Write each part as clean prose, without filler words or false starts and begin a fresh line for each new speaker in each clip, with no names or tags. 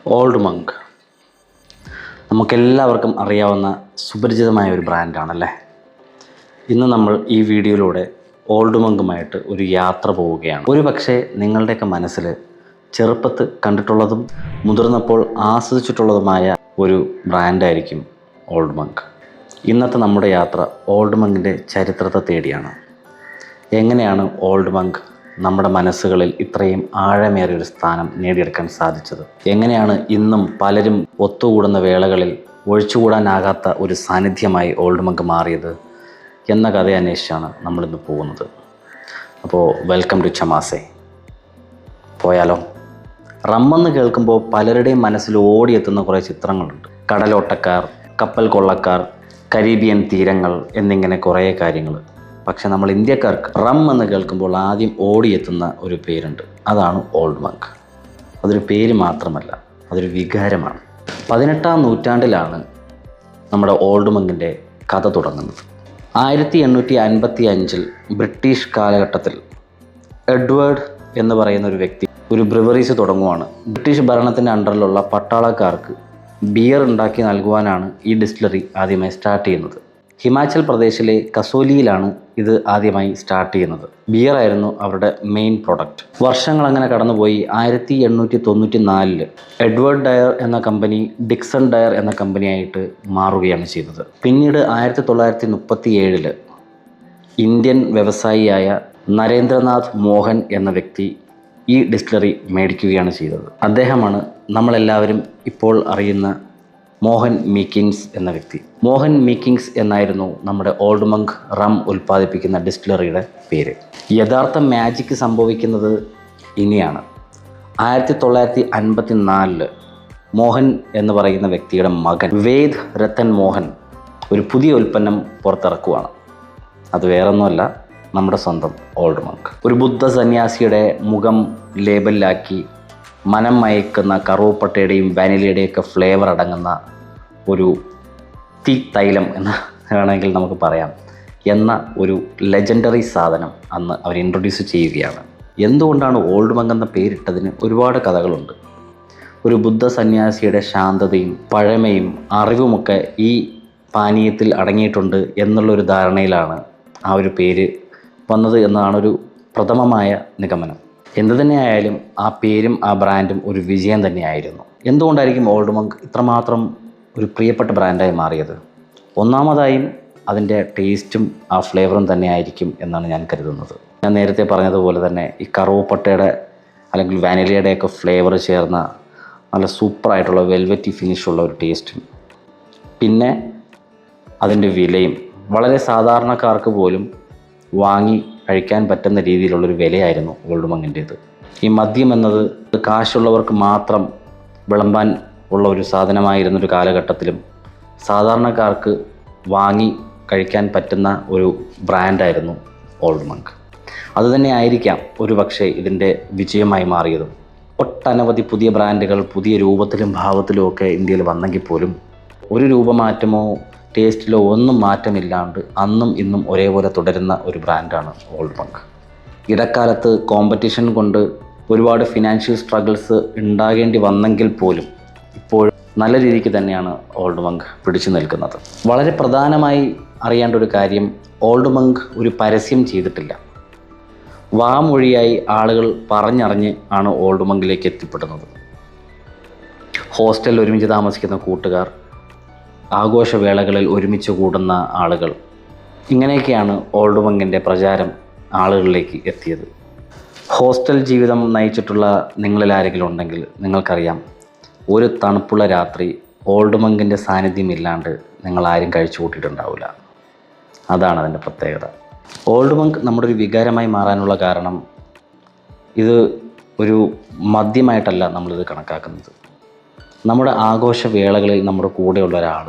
Old Munk നമുക്കെല്ലാവർക്കും അറിയാവുന്ന സുപരിചിതമായ ഒരു ബ്രാൻഡാണല്ലേ. ഇന്ന് നമ്മൾ ഈ വീഡിയോയിലൂടെ ഓൾഡ് മങ്കുമായിട്ട് ഒരു യാത്ര പോവുകയാണ്. ഒരു പക്ഷേ നിങ്ങളുടെയൊക്കെ മനസ്സിൽ ചെറുപ്പത്ത് കണ്ടിട്ടുള്ളതും മുതിർന്നപ്പോൾ ആസ്വദിച്ചിട്ടുള്ളതുമായ ഒരു ബ്രാൻഡായിരിക്കും ഓൾഡ് മങ്ക്. ഇന്നത്തെ നമ്മുടെ യാത്ര ഓൾഡ് മങ്കിൻ്റെ ചരിത്രത്തെ തേടിയാണ്. എങ്ങനെയാണ് ഓൾഡ് മങ്ക് നമ്മുടെ മനസ്സുകളിൽ ഇത്രയും ആഴമേറിയൊരു സ്ഥാനം നേടിയെടുക്കാൻ സാധിച്ചത്? എങ്ങനെയാണ് ഇന്നും പലരും ഒത്തുകൂടുന്ന വേളകളിൽ ഒഴിച്ചുകൂടാനാകാത്ത ഒരു സാന്നിധ്യമായി ഓൾഡ് മങ്ക് മാറിയത് എന്ന കഥ അന്വേഷിച്ചാണ് നമ്മളിന്ന് പോകുന്നത്. അപ്പോൾ വെൽക്കം ടു ചമാസെ. പോയാലോ? റമ്മെന്ന് കേൾക്കുമ്പോൾ പലരുടെയും മനസ്സിൽ ഓടിയെത്തുന്ന കുറേ ചിത്രങ്ങളുണ്ട്. കടലോട്ടക്കാർ, കപ്പൽ കൊള്ളക്കാർ, കരീബിയൻ തീരങ്ങൾ എന്നിങ്ങനെ കുറേ കാര്യങ്ങൾ. പക്ഷെ നമ്മൾ ഇന്ത്യക്കാർക്ക് റം എന്ന് കേൾക്കുമ്പോൾ ആദ്യം ഓടിയെത്തുന്ന ഒരു പേരുണ്ട്. അതാണ് ഓൾഡ് മങ്ക്. അതൊരു പേര് മാത്രമല്ല, അതൊരു വികാരമാണ്. 18-ാം നൂറ്റാണ്ടിലാണ് നമ്മുടെ ഓൾഡ് മങ്കിൻ്റെ കഥ തുടങ്ങുന്നത്. 1855 ബ്രിട്ടീഷ് കാലഘട്ടത്തിൽ എഡ്വേർഡ് എന്ന് പറയുന്ന ഒരു വ്യക്തി ഒരു ബ്രിവറീസ് തുടങ്ങുവാണ്. ബ്രിട്ടീഷ് ഭരണത്തിൻ്റെ അണ്ടറിലുള്ള പട്ടാളക്കാർക്ക് ബിയർ ഉണ്ടാക്കി നൽകുവാനാണ് ഈ ഡിസ്റ്റിലറി ആദ്യമായി സ്റ്റാർട്ട് ചെയ്യുന്നത്. ഹിമാചൽ പ്രദേശിലെ കസോലിയിലാണ് ഇത് ആദ്യമായി സ്റ്റാർട്ട് ചെയ്യുന്നത്. ബിയർ ആയിരുന്നു അവരുടെ മെയിൻ പ്രൊഡക്റ്റ്. വർഷങ്ങൾ അങ്ങനെ കടന്നുപോയി. 1894 എഡ്വേർഡ് ഡയർ എന്ന കമ്പനി ഡിക്സൺ ഡയർ എന്ന കമ്പനിയായിട്ട് മാറുകയാണ് ചെയ്തത്. പിന്നീട് 1937 ഇന്ത്യൻ വ്യവസായിയായ നരേന്ദ്രനാഥ് മോഹൻ എന്ന വ്യക്തി ഈ ഡിസ്റ്റിലറി മേടിക്കുകയാണ് ചെയ്തത്. അദ്ദേഹമാണ് നമ്മളെല്ലാവരും ഇപ്പോൾ അറിയുന്ന മോഹൻ മീക്കിങ്സ് എന്ന വ്യക്തി. മോഹൻ മീക്കിങ്സ് എന്നായിരുന്നു നമ്മുടെ ഓൾഡ് മങ്ക് റം ഉൽപ്പാദിപ്പിക്കുന്ന ഡിസ്റ്റിലറിയുടെ പേര്. യഥാർത്ഥ മാജിക് സംഭവിക്കുന്നത് ഇനിയാണ്. 1954 മോഹൻ എന്ന് പറയുന്ന വ്യക്തിയുടെ മകൻ വേദ് രത്തൻ മോഹൻ ഒരു പുതിയ ഉൽപ്പന്നം പുറത്തിറക്കുവാണ്. അത് വേറൊന്നുമല്ല, നമ്മുടെ സ്വന്തം ഓൾഡ് മങ്ക്. ഒരു ബുദ്ധ സന്യാസിയുടെ മുഖം ലേബലിലാക്കി മനം മയക്കുന്ന കറുവപ്പട്ടയുടെയും വാനിലയുടെയൊക്കെ ഫ്ലേവർ അടങ്ങുന്ന ഒരു തീ തൈലം എന്ന് വേണമെങ്കിൽ നമുക്ക് പറയാം എന്ന ഒരു ലെജൻഡറി സാധനം അന്ന് അവർ ഇൻട്രൊഡ്യൂസ് ചെയ്യുകയാണ്. എന്തുകൊണ്ടാണ് ഓൾഡ് മങ്ക് എന്ന പേരിട്ടതിന് ഒരുപാട് കഥകളുണ്ട്. ഒരു ബുദ്ധ സന്യാസിയുടെ ശാന്തതയും പഴമയും അറിവുമൊക്കെ ഈ പാനീയത്തിൽ അടങ്ങിയിട്ടുണ്ട് എന്നുള്ളൊരു ധാരണയിലാണ് ആ ഒരു പേര് വന്നത് എന്നതാണ് ഒരു പ്രഥമമായ നിഗമനം. എന്തു തന്നെയായാലും ആ പേരും ആ ബ്രാൻഡും ഒരു വിജയം തന്നെയായിരുന്നു. എന്തുകൊണ്ടായിരിക്കും ഓൾഡ് മങ്ക് ഇത്രമാത്രം ഒരു പ്രിയപ്പെട്ട ബ്രാൻഡായി മാറിയത്? ഒന്നാമതായും അതിൻ്റെ ടേസ്റ്റും ആ ഫ്ലേവറും തന്നെയായിരിക്കും എന്നാണ് ഞാൻ കരുതുന്നത്. ഞാൻ നേരത്തെ പറഞ്ഞതുപോലെ തന്നെ ഈ കറുവപ്പട്ടയുടെ അല്ലെങ്കിൽ വാനിലയുടെയൊക്കെ ഫ്ലേവർ ചേർന്ന നല്ല സൂപ്പറായിട്ടുള്ള വെൽവെറ്റി ഫിനിഷുള്ള ഒരു ടേസ്റ്റും പിന്നെ അതിൻ്റെ വിലയും വളരെ സാധാരണക്കാർക്ക് പോലും വാങ്ങി കഴിക്കാൻ പറ്റുന്ന രീതിയിലുള്ളൊരു വിലയായിരുന്നു ഓൾഡ് മങ്കിൻ്റേത്. ഈ മദ്യം എന്നത് കാശുള്ളവർക്ക് മാത്രം വിളമ്പാൻ ഉള്ള ഒരു സാധനമായിരുന്നൊരു കാലഘട്ടത്തിലും സാധാരണക്കാർക്ക് വാങ്ങി കഴിക്കാൻ പറ്റുന്ന ഒരു ബ്രാൻഡായിരുന്നു ഓൾഡ് മങ്ക്. അതുതന്നെ ആയിരിക്കാം ഒരു പക്ഷേ ഇതിൻ്റെ വിജയമായി മാറിയതും. ഒട്ടനവധി പുതിയ ബ്രാൻഡുകൾ പുതിയ രൂപത്തിലും ഭാവത്തിലും ഒക്കെ ഇന്ത്യയിൽ വന്നെങ്കിൽ പോലും ഒരു രൂപമാറ്റമോ ടേസ്റ്റിലോ ഒന്നും മാറ്റമില്ലാണ്ട് അന്നും ഇന്നും ഒരേപോലെ തുടരുന്ന ഒരു ബ്രാൻഡാണ് ഓൾഡ് മങ്ക്. ഇടക്കാലത്ത് കോമ്പറ്റീഷൻ കൊണ്ട് ഒരുപാട് ഫിനാൻഷ്യൽ സ്ട്രഗിൾസ് ഉണ്ടാകേണ്ടി വന്നെങ്കിൽ പോലും ഇപ്പോഴും നല്ല രീതിക്ക് തന്നെയാണ് ഓൾഡ് മങ്ക് പിടിച്ചു നിൽക്കുന്നത്. വളരെ പ്രധാനമായി അറിയേണ്ട ഒരു കാര്യം, ഓൾഡ് മങ്ക് ഒരു പരസ്യം ചെയ്തിട്ടില്ല. വാമൊഴിയായി ആളുകൾ പറഞ്ഞറിഞ്ഞ് ആണ് ഓൾഡ് മങ്കിലേക്ക് എത്തിപ്പെടുന്നത്. ഹോസ്റ്റലിൽ ഒരുമിച്ച് താമസിക്കുന്ന കൂട്ടുകാർ, ആഘോഷവേളകളിൽ ഒരുമിച്ച് കൂടുന്ന ആളുകൾ, ഇങ്ങനെയൊക്കെയാണ് ഓൾഡ് മങ്കിൻ്റെ പ്രചാരം ആളുകളിലേക്ക് എത്തിയത്. ഹോസ്റ്റൽ ജീവിതം നയിച്ചിട്ടുള്ള നിങ്ങളിൽ ആരെങ്കിലും ഉണ്ടെങ്കിൽ നിങ്ങൾക്കറിയാം, ഒരു തണുപ്പുള്ള രാത്രി ഓൾഡ് മങ്കിൻ്റെ സാന്നിധ്യമില്ലാണ്ട് നിങ്ങളാരും കഴിച്ചു കൂട്ടിയിട്ടുണ്ടാവില്ല. അതാണ് അതിൻ്റെ പ്രത്യേകത. ഓൾഡ് മങ്ക് നമ്മുടെ ഒരു വികാരമായി മാറാനുള്ള കാരണം, ഇത് ഒരു മദ്യമായിട്ടല്ല നമ്മളിത് കണക്കാക്കുന്നത്. നമ്മുടെ ആഘോഷവേളകളിൽ നമ്മുടെ കൂടെയുള്ള ഒരാൾ,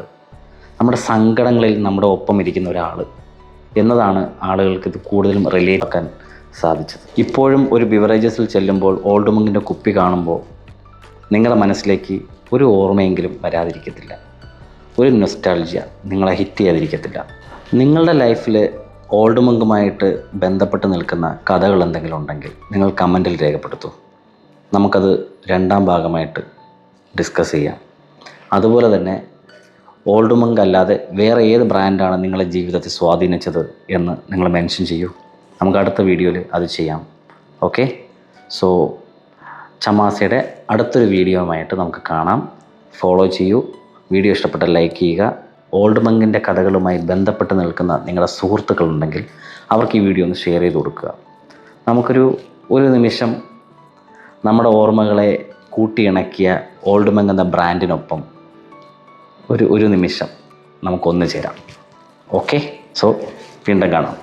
നമ്മുടെ സങ്കടങ്ങളിൽ നമ്മുടെ ഒപ്പം ഇരിക്കുന്ന ഒരാൾ എന്നതാണ് ആളുകൾക്ക് ഇത് കൂടുതലും റിലേറ്റ് ആക്കാൻ സാധിച്ചത്. ഇപ്പോഴും ഒരു ബിവറേജസിൽ ചെല്ലുമ്പോൾ ഓൾഡ് മങ്കിൻ്റെ കുപ്പി കാണുമ്പോൾ നിങ്ങളുടെ മനസ്സിലേക്ക് ഒരു ഓർമ്മയെങ്കിലും വരാതിരിക്കത്തില്ല, ഒരു നൊസ്റ്റാൾജിയ നിങ്ങളെ ഹിറ്റ് ചെയ്യാതിരിക്കത്തില്ല. നിങ്ങളുടെ ലൈഫിൽ ഓൾഡ് മങ്കുമായിട്ട് ബന്ധപ്പെട്ട് നിൽക്കുന്ന കഥകൾ എന്തെങ്കിലും ഉണ്ടെങ്കിൽ നിങ്ങൾ കമൻറ്റിൽ രേഖപ്പെടുത്തൂ. നമുക്കത് രണ്ടാം ഭാഗമായിട്ട് ഡിസ്കസ് ചെയ്യാം. അതുപോലെ തന്നെ ഓൾഡ് മങ്ക് അല്ലാതെ വേറെ ഏത് ബ്രാൻഡാണ് നിങ്ങളുടെ ജീവിതത്തെ സ്വാധീനിച്ചത് എന്ന് നിങ്ങൾ മെൻഷൻ ചെയ്യൂ. നമുക്ക് അടുത്ത വീഡിയോയിൽ അത് ചെയ്യാം. ഓക്കെ, സോ ചമാസയുടെ അടുത്തൊരു വീഡിയോയുമായിട്ട് നമുക്ക് കാണാം. ഫോളോ ചെയ്യൂ. വീഡിയോ ഇഷ്ടപ്പെട്ടാൽ ലൈക്ക് ചെയ്യുക. ഓൾഡ് മങ്കിൻ്റെ കഥകളുമായി ബന്ധപ്പെട്ട് നിൽക്കുന്ന നിങ്ങളുടെ സുഹൃത്തുക്കളുണ്ടെങ്കിൽ അവർക്ക് ഈ വീഡിയോ ഒന്ന് ഷെയർ ചെയ്ത് കൊടുക്കുക. ഒരു നിമിഷം നമ്മുടെ ഓർമ്മകളെ കൂട്ടിയിണക്കിയ ഓൾഡ് മങ്ക് എന്ന ബ്രാൻഡിനൊപ്പം ഒരു നിമിഷം നമുക്കൊന്നു ചേരാം. ഓക്കെ, സോ വീണ്ടും കാണാം.